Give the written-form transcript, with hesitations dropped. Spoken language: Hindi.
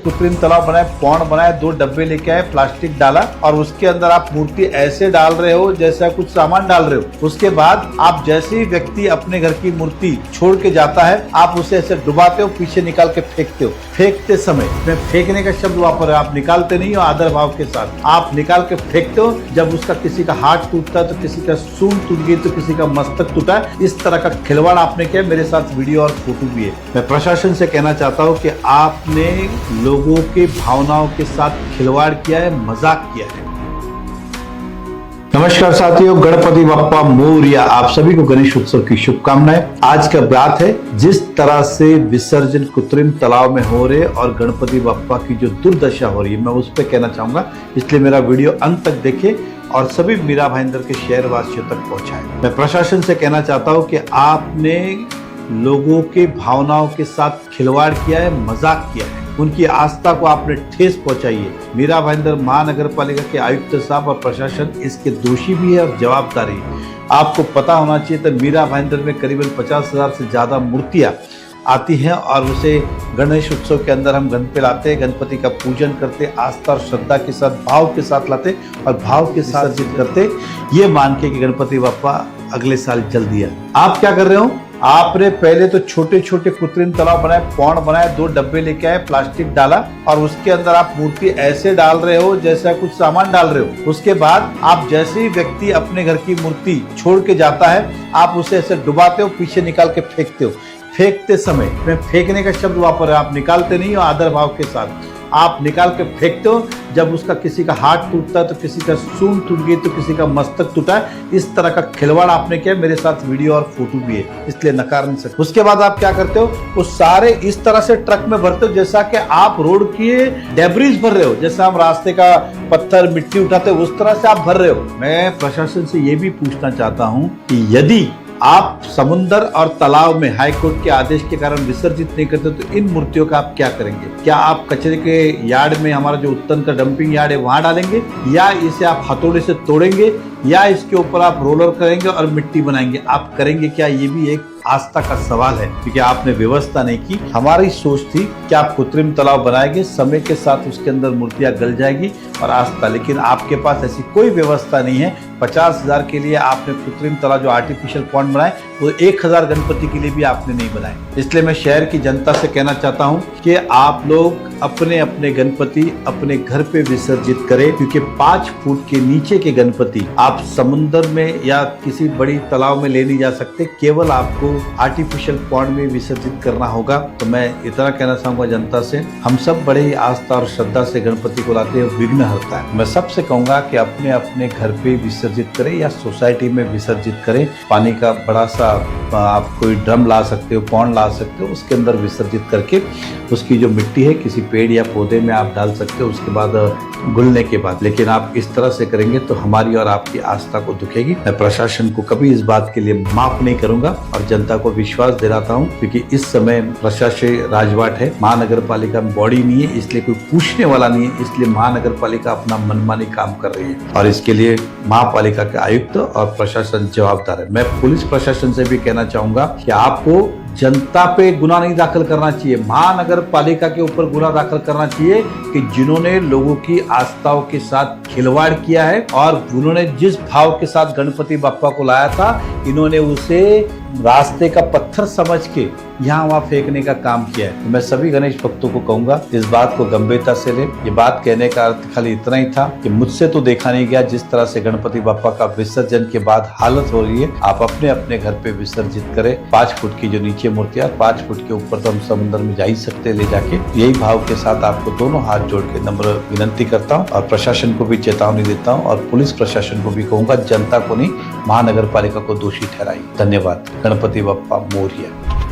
कृत्रिम तालाब बनाए, पौंड बनाए, 2 डब्बे लेके आए, प्लास्टिक डाला और उसके अंदर आप मूर्ति ऐसे डाल रहे हो जैसा कुछ सामान डाल रहे हो। उसके बाद आप जैसे ही व्यक्ति अपने घर की मूर्ति छोड़ के जाता है, आप उसे ऐसे डुबाते हो, पीछे निकाल के फेंकते हो। फेंकते समय मैं फेंकने का शब्द वापर, आप निकालते नहीं हो आदर भाव के साथ, आप निकाल के फेंकते हो। जब उसका किसी का हाथ टूटता है तो किसी का सूंड टूट गई तो किसी का मस्तक टूटा है। इस तरह का खिलवाड़ आपने किया। मेरे साथ वीडियो और फोटो भी है। मैं प्रशासन से कहना चाहता हूँ कि आपने लोगों के भावनाओं के साथ खिलवाड़ किया है, मजाक किया है। नमस्कार साथियों, गणपति बप्पा मोरया। आप सभी को गणेश उत्सव की शुभकामनाएं। आज का बात है जिस तरह से विसर्जन कृत्रिम तालाब में हो रहे और गणपति बप्पा की जो दुर्दशा हो रही है, मैं उस पर कहना चाहूंगा। इसलिए मेरा वीडियो अंत तक देखें और सभी मीरा भाईंदर के शहर वासियों तक पहुंचाएं। मैं प्रशासन से कहना चाहता हूं कि आपने लोगों के भावनाओं के साथ खिलवाड़ किया है, मजाक किया है। उनकी आस्था को आपने ठेस पहुंचाई है। मीरा भाईंदर महानगर पालिका के आयुक्त साहब और प्रशासन इसके दोषी भी है और जवाबदारी है। आपको पता होना चाहिए तो मीरा भाईंदर में करीबन 50,000 से ज्यादा मूर्तियां आती हैं और उसे गणेश उत्सव के अंदर हम घर पे लाते हैं, गणपति का पूजन करते, आस्था और श्रद्धा के साथ, भाव के साथ लाते और भाव के साथ विसर्जित करते, ये मान के कि गणपति बप्पा अगले साल जल्दी आए। आप क्या कर रहे हो? आपने पहले तो छोटे छोटे कृत्रिम तालाब बनाए, पौंड बनाए, 2 डब्बे लेके आए, प्लास्टिक डाला और उसके अंदर आप मूर्ति ऐसे डाल रहे हो जैसा कुछ सामान डाल रहे हो। उसके बाद आप जैसे ही व्यक्ति अपने घर की मूर्ति छोड़ के जाता है, आप उसे ऐसे डुबाते हो, पीछे निकाल के फेंकते हो। फेंकते समय मैं फेंकने का शब्द वापर, आप निकालते नहीं हो आदर भाव के साथ, आप निकाल के फेंकते हो। जब उसका किसी का हाथ टूटता है तो किसी का सूंड टूट गई तो किसी का मस्तक टूटा है। इस तरह का खिलवाड़ आपने किया। मेरे साथ वीडियो और फोटो भी है, इसलिए नकार नहीं सकते। उसके बाद आप क्या करते हो? वो सारे इस तरह से ट्रक में भरते हो जैसा कि आप रोड की डेब्रिज भर रहे हो, जैसा हम रास्ते का पत्थर मिट्टी उठाते हो, उस तरह से आप भर रहे हो। मैं प्रशासन से ये भी पूछना चाहता हूँ कि यदि आप समुंदर और तालाब में हाईकोर्ट के आदेश के कारण विसर्जित नहीं करते तो इन मूर्तियों का आप क्या करेंगे? क्या आप कचरे के यार्ड में, हमारा जो उत्तन का डंपिंग यार्ड है, वहां डालेंगे, या इसे आप हथौड़े से तोड़ेंगे, या इसके ऊपर आप रोलर करेंगे और मिट्टी बनाएंगे? आप करेंगे क्या? ये भी एक आस्था का सवाल है, क्योंकि आपने व्यवस्था नहीं की। हमारी सोच थी कि आप कृत्रिम तालाब बनाएंगे, समय के साथ उसके अंदर मूर्तियां गल जाएगी और आस्था, लेकिन आपके पास ऐसी कोई व्यवस्था नहीं है। 50,000 के लिए आपने कृत्रिम तालाब जो आर्टिफिशियल पॉन्ड बनाए, वो 1,000 गणपति के लिए भी आपने नहीं बनाए। इसलिए मैं शहर की जनता से कहना चाहता हूँ कि आप लोग अपने अपने गणपति अपने घर पे विसर्जित करें, क्योंकि 5 फुट के नीचे के गणपति आप समुद्र में या किसी बड़ी तालाब में ले नहीं जा सकते, केवल आपको आर्टिफिशियल पॉन्ड में विसर्जित करना होगा। तो मैं इतना कहना चाहूंगा जनता से, हम सब बड़े ही आस्था और श्रद्धा से गणपति को लाते हैं, विघ्न हरता है। मैं सबसे कहूंगा कि अपने अपने घर पे विसर्जित करें या सोसाइटी में विसर्जित करें। पानी का बड़ा सा आप कोई ड्रम ला सकते हो, पॉन्ड ला सकते हो, उसके अंदर विसर्जित करके उसकी जो मिट्टी है किसी पेड़ या पौधे में आप डाल सकते हो, उसके बाद घुलने के बाद। लेकिन आप इस तरह से करेंगे तो हमारी और आपकी आस्था को दुखेगी। मैं प्रशासन को कभी इस बात के लिए माफ नहीं करूंगा और जनता को विश्वास दिलाता हूं, क्योंकि इस समय प्रशासन राजवाट है, महानगर पालिका में बॉडी नहीं है, इसलिए कोई पूछने वाला नहीं है। इसलिए महानगर पालिका अपना मनमानी काम कर रही है और इसके लिए महापालिका के आयुक्त और प्रशासन जवाबदार है। मैं पुलिस प्रशासन से भी कहना चाहूंगा कि आपको जनता पे गुनाह नहीं दाखिल करना चाहिए, महानगर पालिका के ऊपर गुनाह दाखिल करना चाहिए कि जिन्होंने लोगों की आस्थाओं के साथ खिलवाड़ किया है और उन्होंने जिस भाव के साथ गणपति बप्पा को लाया था, इन्होंने उसे रास्ते का पत्थर समझ के यहाँ वहाँ फेंकने का काम किया है। तो मैं सभी गणेश भक्तों को कहूंगा इस बात को गंभीरता से ले। ये बात कहने का अर्थ खाली इतना ही था कि मुझसे तो देखा नहीं गया जिस तरह से गणपति बप्पा का विसर्जन के बाद हालत हो रही है। आप अपने अपने घर पे विसर्जित करें। 5 फुट की जो नीचे मूर्तियां, 5 फुट के ऊपर तो हम समुद्र में जा ही सकते ले जाके। यही भाव के साथ आपको दोनों हाथ जोड़ के नम्र विनती करता हूँ और प्रशासन को भी चेतावनी देता हूँ और पुलिस प्रशासन को भी कहूंगा जनता को नहीं, महानगर पालिका को दोषी ठहराई। धन्यवाद। गणपति बप्पा मोरया।